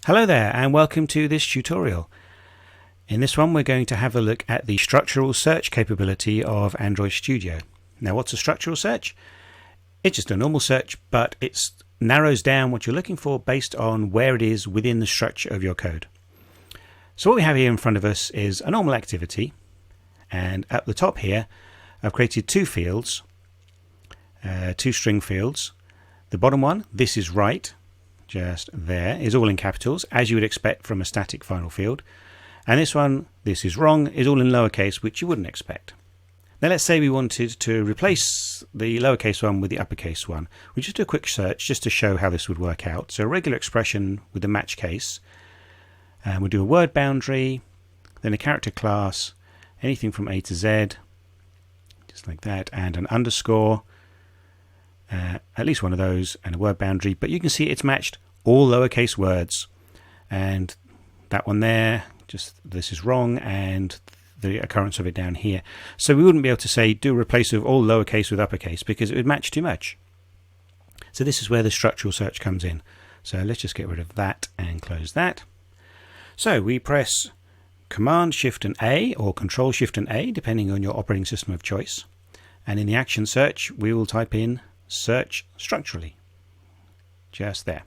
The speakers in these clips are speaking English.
Hello there and welcome to this tutorial. In this one we're going to have a look at the structural search capability of Android Studio. Now what's a structural search? It's just a normal search, but it narrows down what you're looking for based on where it is within the structure of your code. So what we have here in front of us is a normal activity, and at the top here I've created two fields, two string fields. The bottom one, this is right, just there, is all in capitals, as you would expect from a static final field. And this one, this is wrong, is all in lowercase, which you wouldn't expect. Now let's say we wanted to replace the lowercase one with the uppercase one. We just do a quick search just to show how this would work out. So a regular expression with the match case. And we'll do a word boundary, then a character class, anything from A to Z, just like that, and an underscore. At least one of those, and a word boundary, but you can see it's matched all lowercase words, and that one there, just this is wrong, and the occurrence of it down here. So we wouldn't be able to say do replace of all lowercase with uppercase because it would match too much. So this is where the structural search comes in. So let's just get rid of that and close that. So we press Command Shift and A, or Control Shift and A, depending on your operating system of choice, and in the action search we will type in search structurally, just there.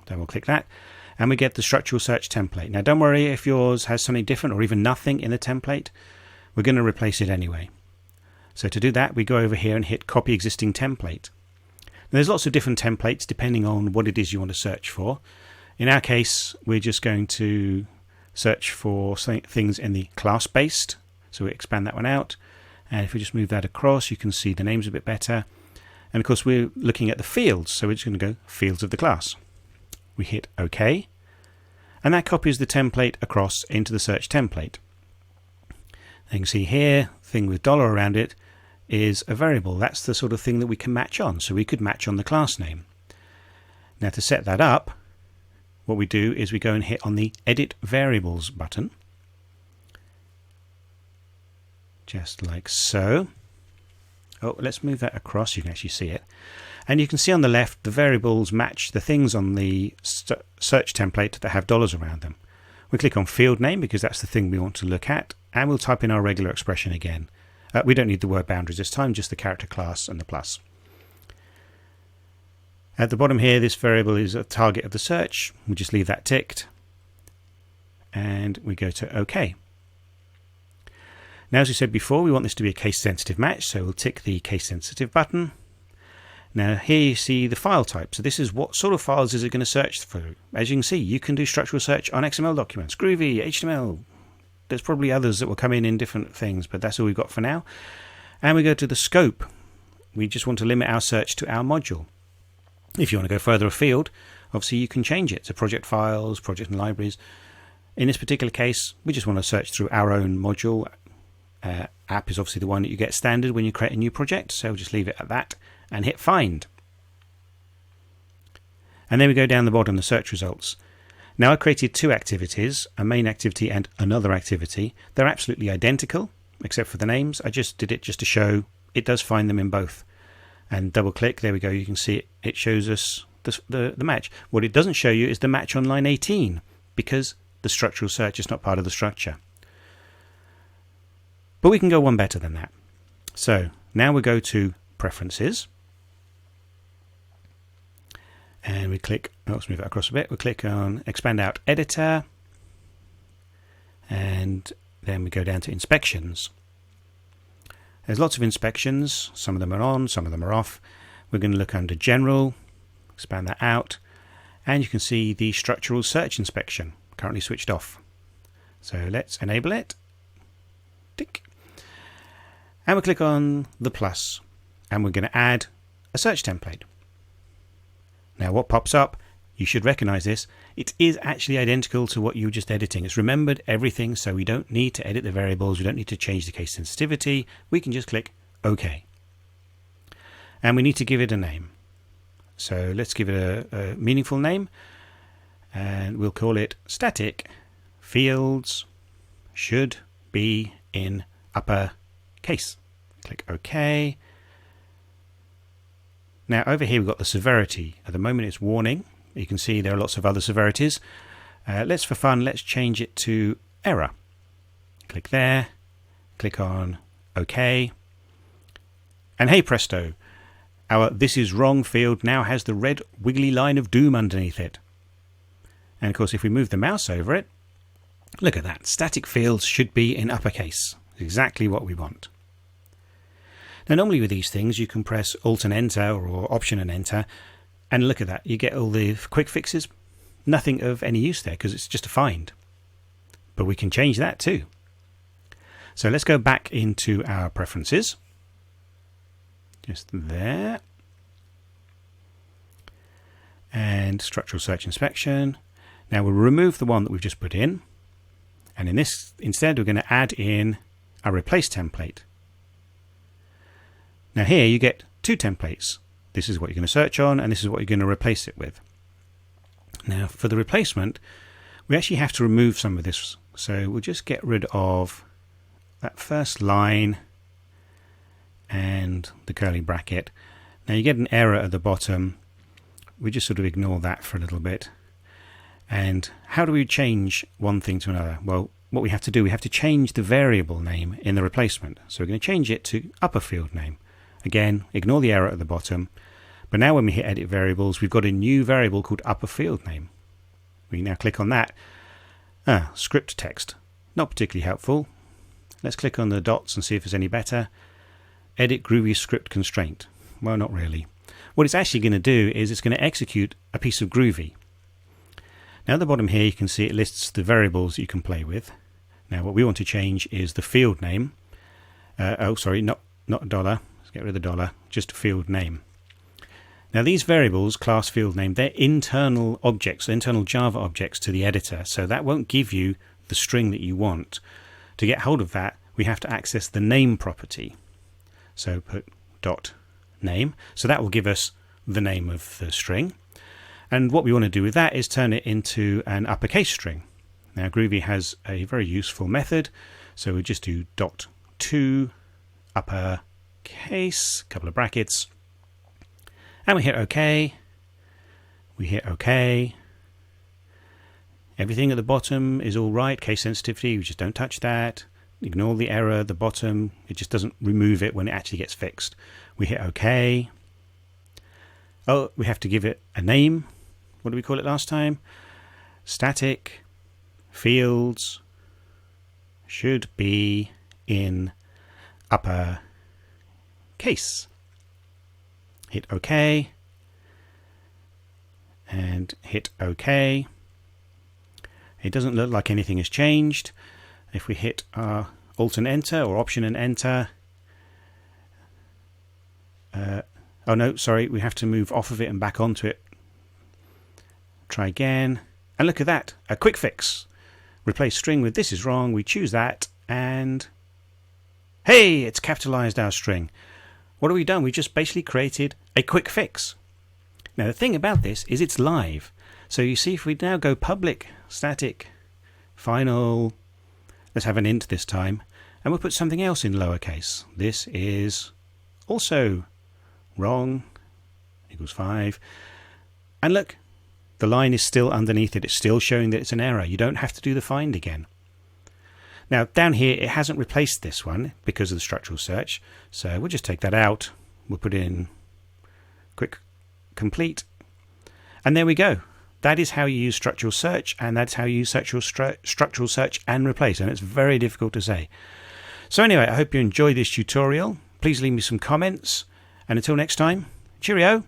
Then we'll click that and we get the structural search template. Now don't worry if yours has something different or even nothing in the template, we're going to replace it anyway. So to do that we go over here and hit copy existing template. Now, there's lots of different templates depending on what it is you want to search for. In our case we're just going to search for things in the class based, so we expand that one out, and if we just move that across you can see the names a bit better. And of course we're looking at the fields, so we're just going to go fields of the class. We hit OK, and that copies the template across into the search template. And you can see here, thing with $ around it is a variable. That's the sort of thing that we can match on, so we could match on the class name. Now to set that up, what we do is we go and hit on the Edit Variables button, just like so. Oh, let's move that across, you can actually see it. And you can see on the left the variables match the things on the search template that have $ around them. We click on field name because that's the thing we want to look at, and we'll type in our regular expression again. We don't need the word boundaries this time, just the character class and the plus. At the bottom here, this variable is a target of the search. We just leave that ticked and we go to OK. Now, as we said before, we want this to be a case-sensitive match, so we'll tick the case-sensitive button. Now, here you see the file type. So this is what sort of files is it going to search through. As you can see, you can do structural search on XML documents, Groovy, HTML. There's probably others that will come in different things, but that's all we've got for now. And we go to the scope. We just want to limit our search to our module. If you want to go further afield, obviously you can change it to project files, project and libraries. In this particular case, we just want to search through our own module. App is obviously the one that you get standard when you create a new project, so we'll just leave it at that and hit find. And then we go down the bottom, the search results. Now I created two activities, a main activity and another activity. They're absolutely identical except for the names. I just did it just to show it does find them in both. And double click, there we go, you can see it shows us the match. What it doesn't show you is the match on line 18 because the structural search is not part of the structure. But we can go one better than that. So now we go to Preferences. And we click, let's move it across a bit. We click on Expand Out Editor. And then we go down to Inspections. There's lots of inspections. Some of them are on, some of them are off. We're going to look under General, expand that out. And you can see the Structural Search Inspection currently switched off. So let's enable it. Tick. And we'll click on the plus, and we're going to add a search template. Now what pops up, you should recognize this, it is actually identical to what you were just editing. It's remembered everything, so we don't need to edit the variables, we don't need to change the case sensitivity, we can just click OK. And we need to give it a name. So let's give it a meaningful name, and we'll call it static fields should be in upper case. Click OK. Now over here we've got the severity. At the moment it's warning, You can see there are lots of other severities. For fun, let's change it to error. Click there, click on OK, and hey presto, our "this is wrong" field now has the red wiggly line of doom underneath it. And of course, if we move the mouse over it, look at that. Static fields should be in uppercase. Exactly what we want. Now, normally with these things, you can press Alt and Enter or Option and Enter, and look at that. You get all the quick fixes. Nothing of any use there because it's just a find. But we can change that too. So let's go back into our preferences. Just there. And structural search inspection. Now we'll remove the one that we've just put in. And in this, instead, we're going to add in our replace template. Now here you get two templates. This is what you're going to search on, and this is what you're going to replace it with. Now for the replacement, we actually have to remove some of this. So we'll just get rid of that first line and the curly bracket. Now you get an error at the bottom. We just sort of ignore that for a little bit. And how do we change one thing to another? Well, what we have to do, we have to change the variable name in the replacement. So we're going to change it to upper field name. Again, ignore the error at the bottom. But now when we hit edit variables, we've got a new variable called upper field name. We now click on that. Script text. Not particularly helpful. Let's click on the dots and see if it's any better. Edit Groovy script constraint. Well, not really. What it's actually going to do is it's going to execute a piece of Groovy. Now at the bottom here you can see it lists the variables that you can play with. Now what we want to change is the field name. Not dollar. Let's get rid of the dollar. Just field name. Now these variables, class field name, they're internal objects, internal Java objects to the editor. So that won't give you the string that you want. To get hold of that, we have to access the name property. So put dot name. So that will give us the name of the string. And what we want to do with that is turn it into an uppercase string. Now Groovy has a very useful method. So we just do dot to uppercase, couple of brackets. And we hit OK. We hit OK. Everything at the bottom is all right. Case sensitivity, we just don't touch that. Ignore the error at the bottom. It just doesn't remove it when it actually gets fixed. We hit OK. Oh, we have to give it a name. What did we call it last time? Static fields should be in upper case. Hit OK. And hit OK. It doesn't look like anything has changed. If we hit Alt and Enter or Option and Enter. Oh no, sorry, we have to move off of it and back onto it. Try again. And look at that, a quick fix. Replace string with "this is wrong." We choose that and hey, it's capitalized our string. What have we done? We just basically created a quick fix. Now the thing about this is it's live. So you see, if we now go public static final, let's have an int this time, and we'll put something else in lowercase. This is also wrong equals 5. And look, the line is still underneath it. It's still showing that it's an error. You don't have to do the find again. Now down here it hasn't replaced this one because of the structural search. So we'll just take that out. We'll put in quick complete. And there we go. That is how you use structural search, and that's how you use structural search and replace. And it's very difficult to say. So anyway, I hope you enjoyed this tutorial. Please leave me some comments. And until next time, cheerio.